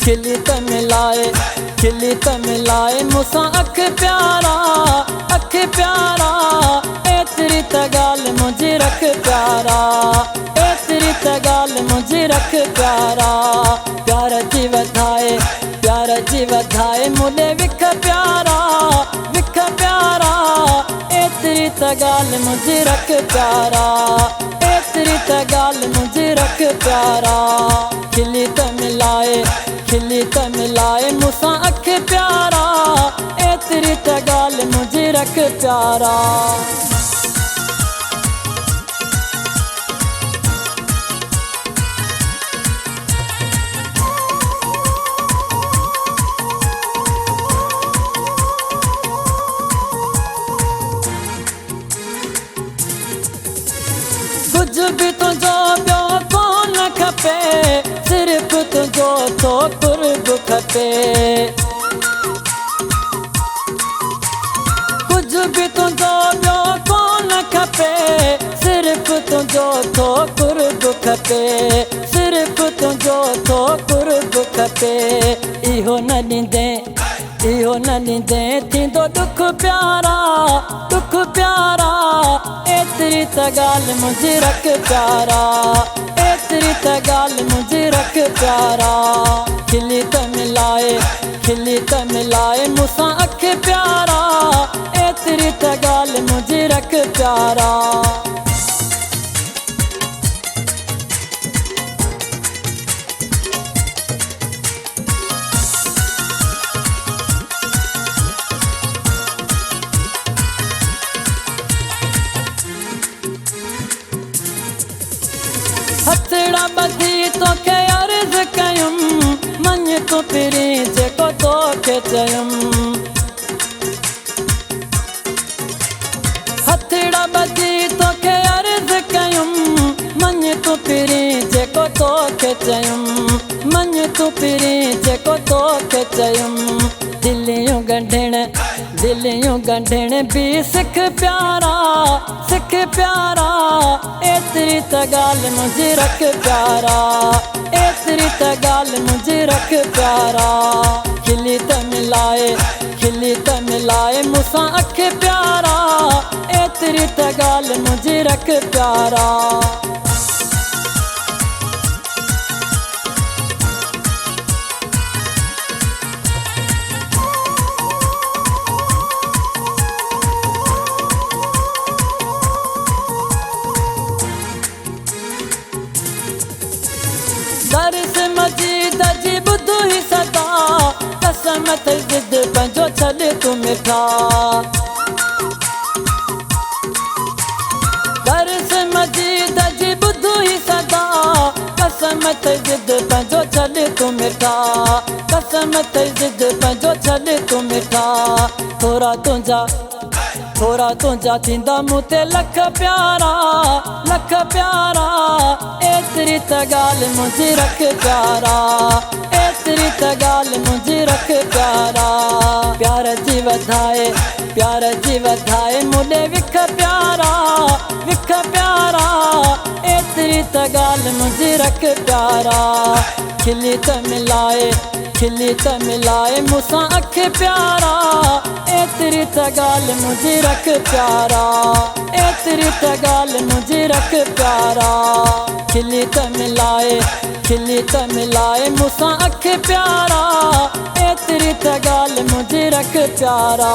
खिली त मिलाए मूंसां अख प्यारा एतरी त ॻाल्हि मुंहिंजी रख प्यारा एतरी त ॻाल्हि मुंहिंजी रख प्यारा प्यार जी वधाए मुॾे विख प्यारा एतरी त ॻाल्हि मुंहिंजी रख प्यारा एतरी त ॻाल्हि मुंहिंजी रख प्यारा खिली त मिलाए मूंसां अख प्यारा एतरी त ॻाल्हि मुंहिंजी रख प्यारा कुछ भी तुझो ॿियो कोन खपे सिर्फ़ तुझो तो कुर्ब खपे कुछ भी तुझो ॿियो कोन खपे सिर्फ़ तुझो तो कुर्ब खपे सिर्फ़ तुझो तो कुर्ब खपे इहो न ॾींदे थींदो दुख प्यारा एतरी त ॻाल्हि मुंहिंजी रख प्यारा एतरी त ॻाल्हि मुंहिंजी रख प्यारा खिली त मिलाए मूंसां अख प्यारा एतरी त ॻाल्हि मुंहिंजी रख प्यारा हथड़ा ॿधी तोखे अर्ज़ कयुमि मञ तूं पिरी जेको तोखे चयुमि हथड़ा ॿधी तोखे अर्ज़ कयुमि मञ तूं पिरी जेको तोखे चयुमि मञ तूं पिरी जेको तोखे चयुमि दिलियूं ॻंढण बि सिख प्यारा एतरी त ॻाल्हि मुंहिंजी रख प्यारा एतरी त ॻाल्हि मुंहिंजी रख प्यारा खिली त मिलाए मूंसां अख प्यारा एतरी त ॻाल्हि मुंहिंजी रख प्यारा दर्स मजीद जी ॿुध ई सदा कसम अथई ज़िद पंहिंजो छॾ तूं मिठा दर्स मजीद जी ॿुध ई सदा कसम अथई ज़िद पंहिंजो छॾ तूं मिठा कसम अथई ज़िद पंहिंजो छॾ तूं मिठा थोरा तुंहिंजा थींदा मूं ते लख प्यारा एतरी त ॻाल्हि मुंहिंजी रख प्यारा एतरी त ॻाल्हि मुंहिंजी रख प्यारा प्यार जी वधाए मुॾे विख प्यारा एतरी त ॻाल्हि मुंहिंजी रख प्यारा खिली त मिलाए मूंसां अख प्यारा एतरी त ॻाल्हि मुंहिंजी रख प्यारा एतरी त ॻाल्हि मुंहिंजी रख प्यारा खिली त मिलाए मूंसां अख प्यारा एतरी त ॻाल्हि मुंहिंजी रख प्यारा।